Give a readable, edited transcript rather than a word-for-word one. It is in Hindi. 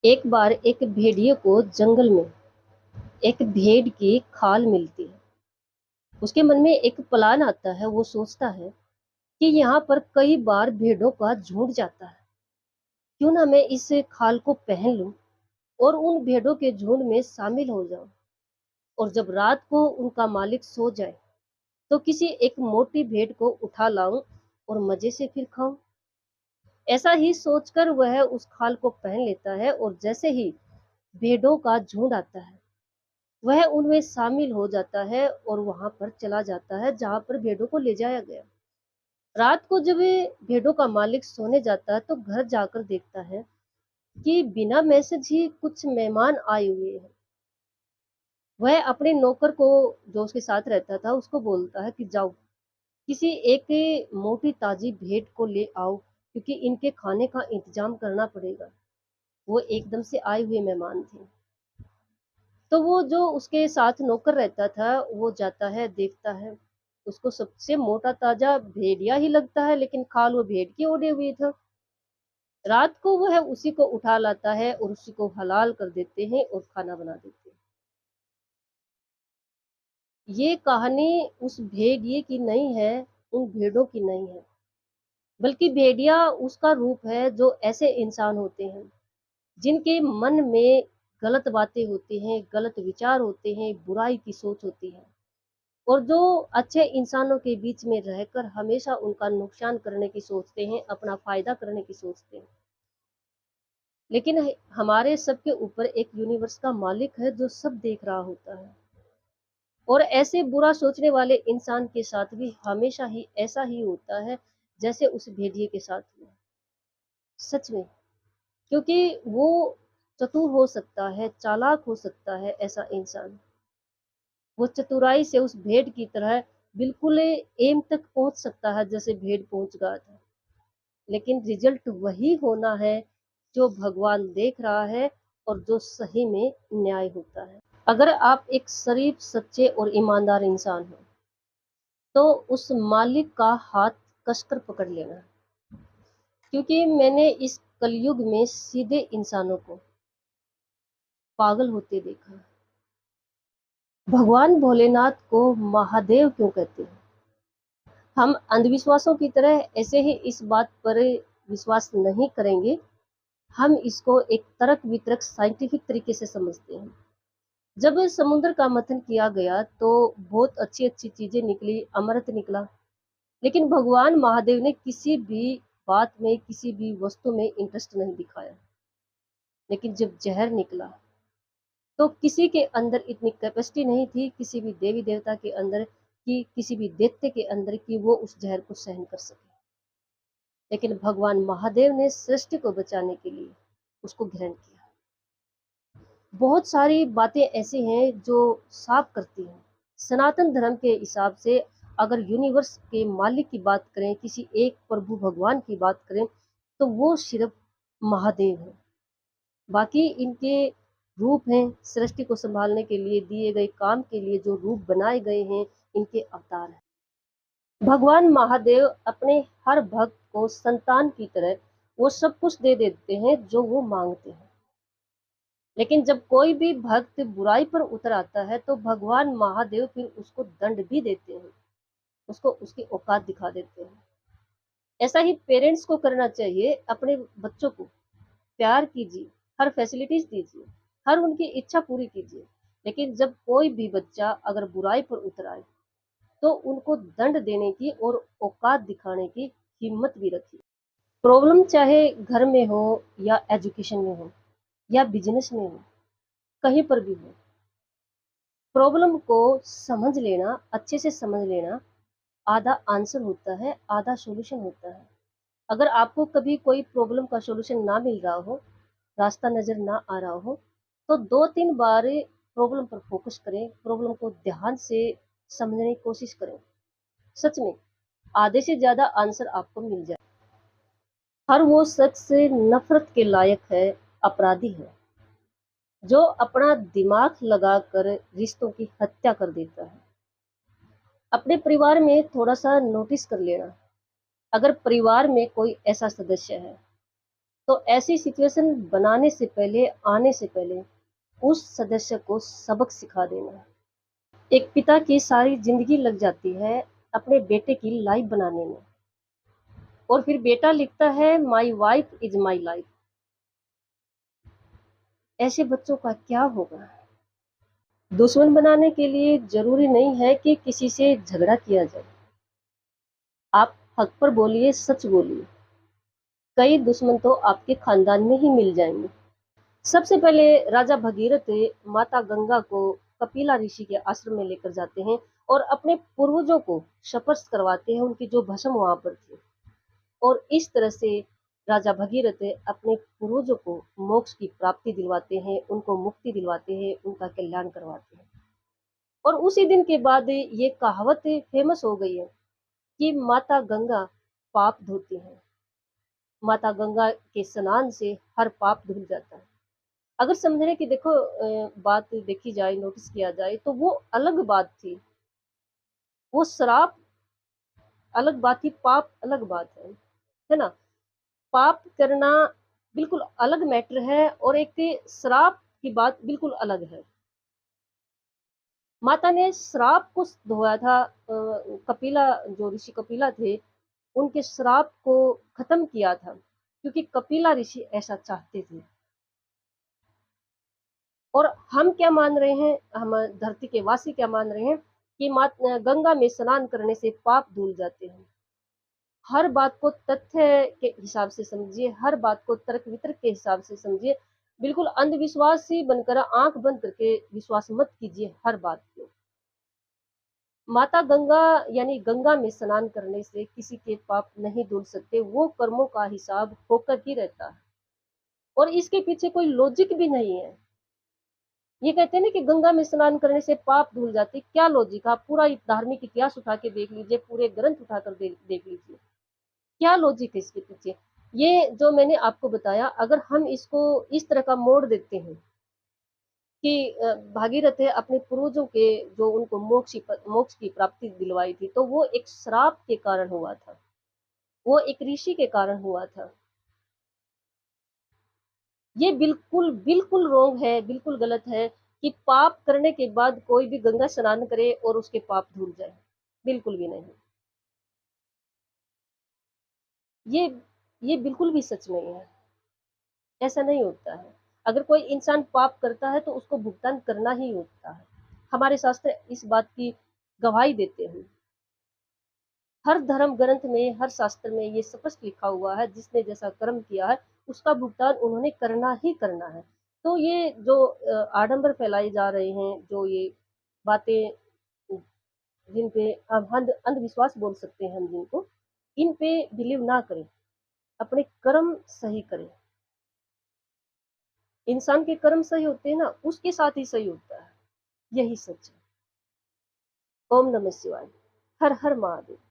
एक बार एक भेड़िए को जंगल में एक भेड़ की खाल मिलती है। उसके मन में एक प्लान आता है। वो सोचता है कि यहाँ पर कई बार भेड़ों का झुंड जाता है। क्यों ना मैं इस खाल को पहन लूं और उन भेड़ों के झुंड में शामिल हो जाऊं। और जब रात को उनका मालिक सो जाए तो किसी एक मोटी भेड़ को उठा लाऊं और मजे से फिर खाऊं। ऐसा ही सोचकर वह उस खाल को पहन लेता है और जैसे ही भेड़ों का झुंड आता है वह उनमें शामिल हो जाता है और वहां पर चला जाता है जहां पर भेड़ों को ले जाया गया। रात को जब ये भेड़ों का मालिक सोने जाता है तो घर जाकर देखता है कि बिना मैसेज ही कुछ मेहमान आए हुए हैं। वह अपने नौकर को, जो उसके साथ रहता था, उसको बोलता है कि जाओ किसी एक मोटी ताजी भेड़ को ले आओ क्योंकि इनके खाने का इंतजाम करना पड़ेगा। वो एकदम से आए हुए मेहमान थे। तो वो जो उसके साथ नौकर रहता था वो जाता है, देखता है, उसको सबसे मोटा ताजा भेड़िया ही लगता है, लेकिन खाल वो भेड़ की ओढ़े हुई था। रात को वह उसी को उठा लाता है और उसी को हलाल कर देते हैं और खाना बना देते हैं। ये कहानी उस भेड़िए की नहीं है, उन भेड़ों की नहीं है, बल्कि भेड़िया उसका रूप है जो ऐसे इंसान होते हैं जिनके मन में गलत बातें होती हैं, गलत विचार होते हैं, बुराई की सोच होती है, और जो अच्छे इंसानों के बीच में रहकर हमेशा उनका नुकसान करने की सोचते हैं, अपना फायदा करने की सोचते हैं। लेकिन हमारे सबके ऊपर एक यूनिवर्स का मालिक है जो सब देख रहा होता है, और ऐसे बुरा सोचने वाले इंसान के साथ भी हमेशा ही ऐसा ही होता है जैसे उस भेड़िए के साथ हुआ। सच में, क्योंकि वो चतुर हो सकता है, चालाक हो सकता है ऐसा इंसान। वो चतुराई से उस भेड़ की तरह बिल्कुल एम तक पहुंच सकता है जैसे भेड़ पहुंच गया था। लेकिन रिजल्ट वही होना है जो भगवान देख रहा है और जो सही में न्याय होता है। अगर आप एक शरीफ, सच्चे और ईमानदार इंसान हो तो उस मालिक का हाथ कसकर पकड़ लेना, क्योंकि मैंने इस कलयुग में सीधे इंसानों को पागल होते देखा। भगवान भोलेनाथ को महादेव क्यों कहते हैं? हम अंधविश्वासों की तरह ऐसे ही इस बात पर विश्वास नहीं करेंगे। हम इसको एक तर्क वितर्क साइंटिफिक तरीके से समझते हैं। जब समुद्र का मंथन किया गया तो बहुत अच्छी अच्छी चीजें निकली, अमृत निकला। लेकिन भगवान महादेव ने किसी भी बात में, किसी भी वस्तु में इंटरेस्ट नहीं दिखाया। लेकिन जब जहर निकला तो किसी के अंदर इतनी कैपेसिटी नहीं थी, किसी भी देवी देवता के अंदर, कि किसी भी दैत्य के अंदर, कि वो उस जहर को सहन कर सके। लेकिन भगवान महादेव ने सृष्टि को बचाने के लिए उसको ग्रहण किया। बहुत सारी बातें ऐसी हैं जो साफ करती हैं। सनातन धर्म के हिसाब से अगर यूनिवर्स के मालिक की बात करें, किसी एक प्रभु भगवान की बात करें, तो वो सिर्फ महादेव है। बाकी इनके रूप हैं, सृष्टि को संभालने के लिए दिए गए काम के लिए जो रूप बनाए गए हैं, इनके अवतार हैं। भगवान महादेव अपने हर भक्त को संतान की तरह वो सब कुछ दे देते हैं जो वो मांगते हैं। लेकिन जब कोई भी भक्त बुराई पर उतर आता है तो भगवान महादेव फिर उसको दंड भी देते हैं, उसको उसकी औकात दिखा देते हैं। ऐसा ही पेरेंट्स को करना चाहिए। अपने बच्चों को प्यार कीजिए, हर फैसिलिटीज दीजिए, हर उनकी इच्छा पूरी कीजिए। लेकिन जब कोई भी बच्चा अगर बुराई पर उतर आए तो उनको दंड देने की और औकात दिखाने की हिम्मत भी रखिए। प्रॉब्लम चाहे घर में हो या एजुकेशन में हो या बिजनेस में हो, कहीं पर भी हो, प्रॉब्लम को समझ लेना, अच्छे से समझ लेना, आधा आंसर होता है, आधा सॉल्यूशन होता है। अगर आपको कभी कोई प्रॉब्लम का सॉल्यूशन ना मिल रहा हो, रास्ता नजर ना आ रहा हो, तो 2-3 बार प्रॉब्लम पर फोकस करें, प्रॉब्लम को ध्यान से समझने की कोशिश करें। सच में आधे से ज्यादा आंसर आपको मिल जाए। हर वो शख्स नफरत के लायक है, अपराधी है, जो अपना दिमाग लगाकर रिश्तों की हत्या कर देता है। अपने परिवार में थोड़ा सा नोटिस कर लेना। अगर परिवार में कोई ऐसा सदस्य है तो ऐसी सिचुएशन बनाने से पहले, आने से पहले उस सदस्य को सबक सिखा देना। एक पिता की सारी ज़िंदगी लग जाती है अपने बेटे की लाइफ़ बनाने में, और फिर बेटा लिखता है my wife is my life. ऐसे बच्चों का क्या होगा? दुश्मन बनाने के लिए ज़रूरी नहीं है कि किसी से झगड़ा किया जाए। आप हक पर बोलिए, सच बोलिए। कई दुश्मन तो आपके खानदान में ही मिल जाएँगे। सबसे पहले राजा भगीरथ माता गंगा को कपिला ऋषि के आश्रम में लेकर जाते हैं और अपने पूर्वजों को शपथ करवाते हैं, उनकी जो भस्म वहाँ पर थी। और इस तरह से राजा भगीरथ अपने पूर्वजों को मोक्ष की प्राप्ति दिलवाते हैं, उनको मुक्ति दिलवाते हैं, उनका कल्याण करवाते हैं। और उसी दिन के बाद ये कहावत फेमस हो गई है कि माता गंगा पाप धोती हैं। माता गंगा के स्नान से हर पाप धुल जाता है। अगर समझने की देखो बात देखी जाए, नोटिस किया जाए, तो वो अलग बात थी। वो श्राप अलग बात थी, पाप अलग बात है ना? पाप करना बिल्कुल अलग मैटर है और एक श्राप की बात बिल्कुल अलग है। माता ने श्राप को धोया था, कपिला जो ऋषि कपिला थे, उनके श्राप को खत्म किया था, क्योंकि कपिला ऋषि ऐसा चाहते थे। और हम क्या मान रहे हैं, हम धरती के वासी क्या मान रहे हैं कि गंगा में स्नान करने से पाप धुल जाते हैं। हर बात को तथ्य के हिसाब से समझिए, हर बात को तर्क वितर्क के हिसाब से समझिए। बिल्कुल अंधविश्वासी बनकर आंख बंद करके विश्वास मत कीजिए हर बात को। माता गंगा यानी गंगा में स्नान करने से किसी के पाप नहीं धुल सकते, वो कर्मों का हिसाब होकर ही रहता है। और इसके पीछे कोई लॉजिक भी नहीं है। ये कहते हैं ना कि गंगा में स्नान करने से पाप धुल जाते, क्या लॉजिक? आप पूरा धार्मिक इतिहास उठा के देख लीजिए, पूरे ग्रंथ उठाकर देख लीजिए, क्या लॉजिक है इसके पीछे? ये जो मैंने आपको बताया, अगर हम इसको इस तरह का मोड़ देते हैं कि भागीरथ अपने पूर्वजों के जो उनको मोक्ष की प्राप्ति दिलवाई थी, तो वो एक श्राप के कारण हुआ था, वो एक ऋषि के कारण हुआ था। ये बिल्कुल बिल्कुल रोंग है, बिल्कुल गलत है कि पाप करने के बाद कोई भी गंगा स्नान करे और उसके पाप धुल जाए, बिल्कुल भी नहीं। ये ये बिल्कुल भी सच नहीं है, ऐसा नहीं होता है। अगर कोई इंसान पाप करता है तो उसको भुगतान करना ही होता है। हमारे शास्त्र इस बात की गवाही देते हैं। हर धर्म ग्रंथ में, हर शास्त्र में ये स्पष्ट लिखा हुआ है, जिसने जैसा कर्म किया है उसका भुगतान उन्होंने करना ही करना है। तो ये जो आडंबर फैलाए जा रहे हैं, जो ये बातें, जिन पे हम अंधविश्वास बोल सकते हैं हम जिनको, इन पे बिलीव ना करें, अपने कर्म सही करें। इंसान के कर्म सही होते हैं ना, उसके साथ ही सही होता है, यही सच है। ओम नमः शिवाय। हर हर महादेव।